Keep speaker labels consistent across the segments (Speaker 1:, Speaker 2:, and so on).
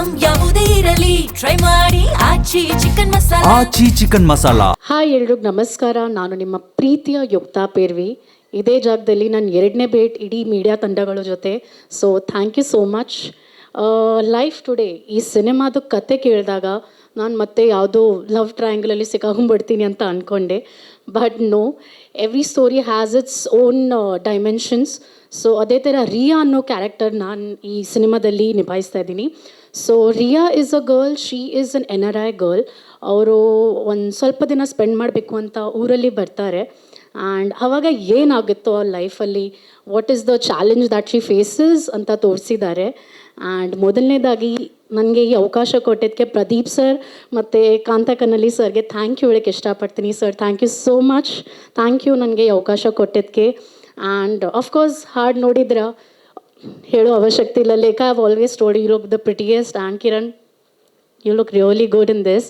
Speaker 1: Item ಯಾವುದೇ ಇರಲಿ try ಮಾಡಿ ಆಚಿ ಚಿಕನ್ ಮಸಾಲಾ.
Speaker 2: ಆಚಿ ಚಿಕನ್ ಮಸಾಲಾ.
Speaker 3: ಹಾಯ್ ಎಲ್ರಿಗೂ ನಮಸ್ಕಾರ. ನಾನು ನಿಮ್ಮ ಪ್ರೀತಿಯ ಯುಕ್ತಾ ಪೇರ್ವಿ. ಇದೇ ಜಾಗದಲ್ಲಿ ನನ್ನ ಎರಡನೇ ಭೇಟ್ ಇಡೀ ಮೀಡಿಯಾ ತಂಡಗಳ ಜೊತೆ. So thank you so much. Life today ಈ ಸಿನಿಮಾದ ಕತೆ ಕೇಳಿದಾಗ ನಾನು ಮತ್ತೆ ಯಾವುದೋ ಲವ್ ಟ್ರಯಾಂಗಲಲ್ಲಿ ಸಿಕ್ಕಾಕೊಂಡ್ಬಿಡ್ತೀನಿ ಅಂತ ಅಂದ್ಕೊಂಡೆ. But no, every story has its own dimensions. So ಅದೇ ಥರ ರಿಯಾ ಅನ್ನೋ ಕ್ಯಾರೆಕ್ಟರ್ ನಾನು ಈ ಸಿನಿಮಾದಲ್ಲಿ ನಿಭಾಯಿಸ್ತಾ ಇದ್ದೀನಿ. So Riya is a girl, she is an NRI girl. ಅವರು ಒಂದು ಸ್ವಲ್ಪ ದಿನ ಸ್ಪೆಂಡ್ ಮಾಡಬೇಕು ಅಂತ ಊರಲ್ಲಿ ಬರ್ತಾರೆ. ಆ್ಯಂಡ್ ಆವಾಗ ಏನಾಗುತ್ತೋ ಆ ಲೈಫಲ್ಲಿ, what is the challenge that she faces ಅಂತ ತೋರಿಸಿದ್ದಾರೆ. ಆ್ಯಂಡ್ ಮೊದಲನೇದಾಗಿ ನನಗೆ ಈ ಅವಕಾಶ ಕೊಟ್ಟಿದ್ದಕ್ಕೆ ಪ್ರದೀಪ್ ಸರ್ ಮತ್ತು ಕಾಂತಕನಳ್ಳಿ ಸರ್ಗೆ ಥ್ಯಾಂಕ್ ಯು ಹೇಳೋಕ್ಕೆ ಇಷ್ಟಪಡ್ತೀನಿ. Sir, thank you so much. Thank you ನನಗೆ ಈ ಅವಕಾಶ ಕೊಟ್ಟಿದ್ದಕ್ಕೆ. ಆ್ಯಂಡ್ ಆಫ್ಕೋರ್ಸ್ ಹಾಡು ನೋಡಿದ್ರೆ ಹೇಳೋ ಅವಶ್ಯಕತೆ ಇಲ್ಲ. Lekha have always told you look the prettiest. And Kiran, you look really good in this.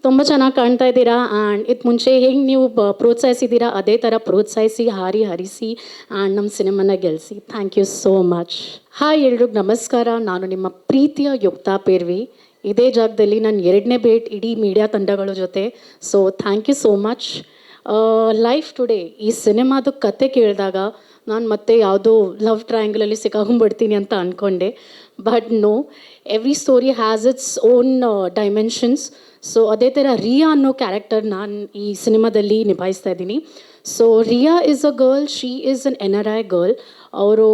Speaker 3: ತುಂಬ ಚೆನ್ನಾಗಿ ಕಾಣ್ತಾ ಇದ್ದೀರಾ. ಆ್ಯಂಡ್ ಇದು ಮುಂಚೆ ಹೆಂಗೆ ನೀವು ಪ್ರೋತ್ಸಾಹಿಸಿದ್ದೀರಾ ಅದೇ ಥರ ಪ್ರೋತ್ಸಾಹಿಸಿ, ಹರಿಸಿ ಆ್ಯಂಡ್ ನಮ್ಮ ಸಿನಿಮಾನ ಗೆಲ್ಲಿಸಿ. Thank you so much. Hi ಎಲ್ರಿಗೂ ನಮಸ್ಕಾರ. ನಾನು ನಿಮ್ಮ ಪ್ರೀತಿಯ ಯುಕ್ತಾ ಪೇರ್ವಿ. ಇದೇ ಜಾಗದಲ್ಲಿ ನನ್ನ ಎರಡನೇ ಭೇಟ್ ಇಡೀ ಮೀಡಿಯಾ ತಂಡಗಳ ಜೊತೆ. So thank you so much. Life today ಈ ಸಿನಿಮಾದ ಕತೆ ಕೇಳಿದಾಗ ನಾನು ಮತ್ತೆ ಯಾವುದೋ ಲವ್ ಟ್ರಯಾಂಗಲಲ್ಲಿ ಸಿಕ್ಕಾಕೊಂಡ್ಬಿಡ್ತೀನಿ ಅಂತ ಅಂದ್ಕೊಂಡೆ. But no, every story has its own dimensions. So ಅದೇ ಥರ ರಿಯಾ ಅನ್ನೋ ಕ್ಯಾರೆಕ್ಟರ್ ನಾನು ಈ ಸಿನಿಮಾದಲ್ಲಿ ನಿಭಾಯಿಸ್ತಾ ಇದ್ದೀನಿ. So Riya is a girl, she is an NRI girl. ಅವರು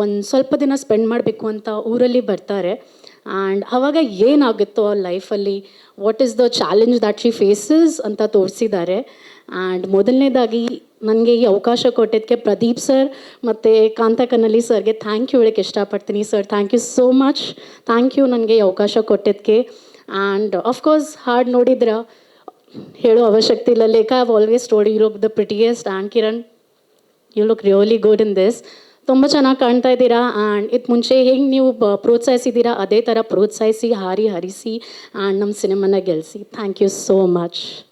Speaker 3: ಒಂದು ಸ್ವಲ್ಪ ದಿನ ಸ್ಪೆಂಡ್ ಮಾಡಬೇಕು ಅಂತ ಊರಲ್ಲಿ ಬರ್ತಾರೆ. ಆ್ಯಂಡ್ ಆವಾಗ ಏನಾಗುತ್ತೋ ಆ ಲೈಫಲ್ಲಿ, what is the challenge that she faces ಅಂತ ತೋರಿಸಿದ್ದಾರೆ. ಆ್ಯಂಡ್ ಮೊದಲನೇದಾಗಿ ನನಗೆ ಈ ಅವಕಾಶ ಕೊಟ್ಟಿದ್ದಕ್ಕೆ ಪ್ರದೀಪ್ ಸರ್ ಮತ್ತು ಕಾಂತಕನಳ್ಳಿ ಸರ್ಗೆ ಥ್ಯಾಂಕ್ ಯು ಹೇಳೋಕ್ಕೆ ಇಷ್ಟಪಡ್ತೀನಿ. Sir, thank you so much. Thank you ನನಗೆ ಈ ಅವಕಾಶ ಕೊಟ್ಟಿದ್ದಕ್ಕೆ. ಆ್ಯಂಡ್ ಆಫ್ಕೋರ್ಸ್ ಹಾಡು ನೋಡಿದ್ರೆ ಹೇಳೋ ಅವಶ್ಯಕತೆ ಇಲ್ಲ. Lekha have always told you look the prettiest. And Kiran, you look really good in this. ತುಂಬ ಚೆನ್ನಾಗಿ ಕಾಣ್ತಾ ಇದ್ದೀರಾ. ಆ್ಯಂಡ್ ಇದು ಮುಂಚೆ ಹೆಂಗೆ ನೀವು ಪ್ರೋತ್ಸಾಹಿಸಿದ್ದೀರಾ ಅದೇ ಥರ ಪ್ರೋತ್ಸಾಹಿಸಿ, ಹರಿಸಿ ಆ್ಯಂಡ್ ನಮ್ಮ ಸಿನಿಮಾನ ಗೆಲ್ಲಿಸಿ. Thank you so much.